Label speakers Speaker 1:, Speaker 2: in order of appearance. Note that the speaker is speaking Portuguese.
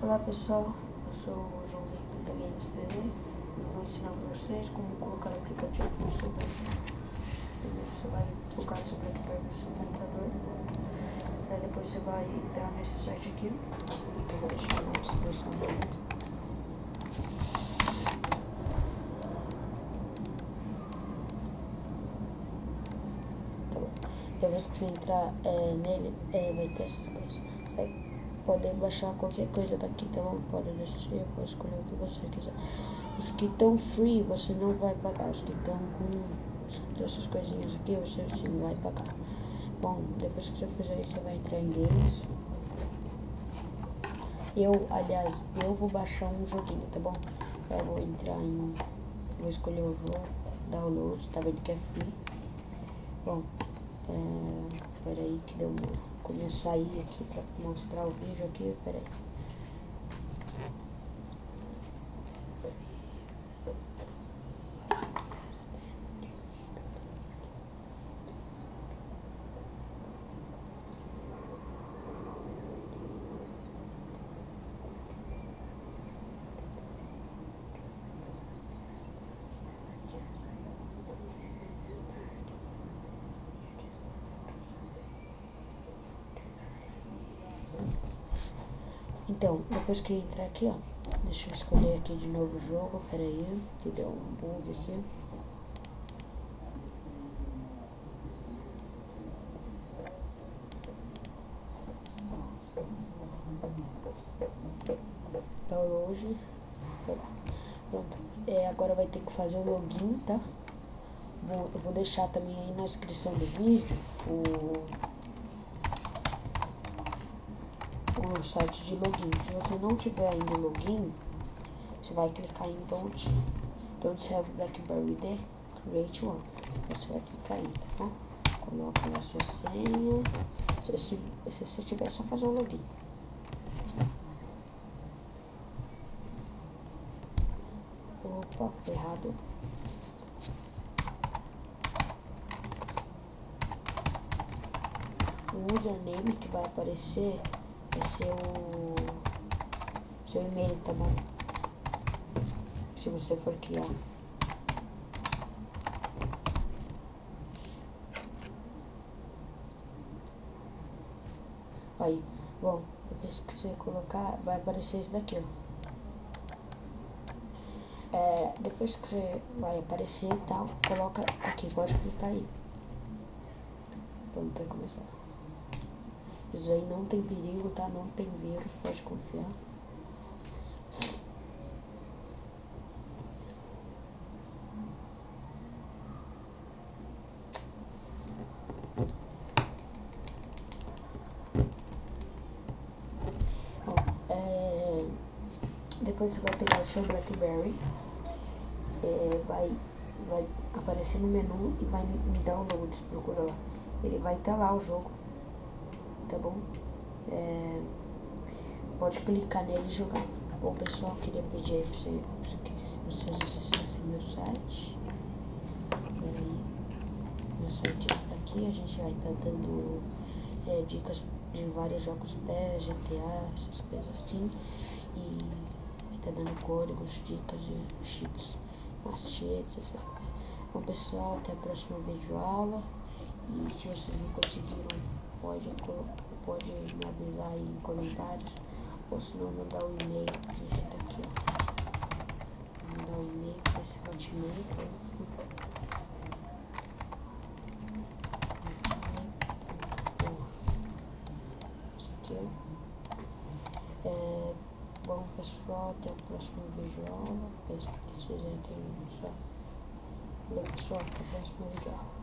Speaker 1: Olá pessoal, eu sou o João Vitor da Games TV e vou ensinar para vocês como colocar o aplicativo no seu Black. Primeiro você vai colocar seu BlackBerry no seu computador, aí depois você vai entrar nesse site aqui, que eu vou deixar na descrição do vídeo. Tá bom. Depois que você entrar nele, vai ter essas coisas. Você vai poder baixar qualquer coisa daqui, tá bom? Pode descer, pode escolher o que você quiser. Os que estão free você não vai pagar, os que estão com essas coisinhas aqui você sim vai pagar. Bom, depois que você fizer isso, você vai entrar em games. Aliás, eu vou baixar um joguinho, tá bom? Eu vou entrar em... Vou escolher o jogo, download, tá vendo que é free. Bom, peraí que deu uma... Como eu saí aqui pra mostrar o vídeo aqui, peraí. Então, depois que entrar aqui, ó, deixa eu escolher aqui de novo o jogo, peraí, que deu um bug aqui. Download, pronto, agora vai ter que fazer o login, tá? Eu vou deixar também aí na descrição do vídeo o site de login. Se você não tiver ainda login, você vai clicar em don't have BlackBerry there, create one. Você vai clicar aí, tá bom? Coloca a sua senha. Se você tiver, só fazer o login. Opa, foi errado. O username que vai aparecer é seu e-mail, tá bom? Se você for criar. Aí, bom, depois que você colocar, vai aparecer isso daqui, ó. Depois que você vai aparecer e tal, coloca aqui, pode clicar aí. Pronto, vai começar. Isso aí não tem perigo, tá? Não tem vírus, pode confiar. Bom, depois você vai pegar o seu BlackBerry, vai aparecer no menu e vai em downloads, procura lá. Ele vai estar lá o jogo, tá bom? Pode clicar nele e jogar. Bom pessoal, queria pedir aí pra vocês acessassem meu site. Peraí, meu site é esse daqui, a gente vai estar dando dicas de vários jogos PES, GTA, essas coisas assim. E vai estar dando códigos, dicas de cheats, macetes, essas coisas. Bom pessoal, até a próxima videoaula. E se vocês não conseguiram, pode me avisar aí em comentários. Ou se não, mandar um e-mail, digita aqui, ó. Mandar um e-mail para esse hotmail, tá? Bom pessoal, até a próxima videoaula. Espero que vocês entrem no só. Valeu pessoal, até a próxima videoaula.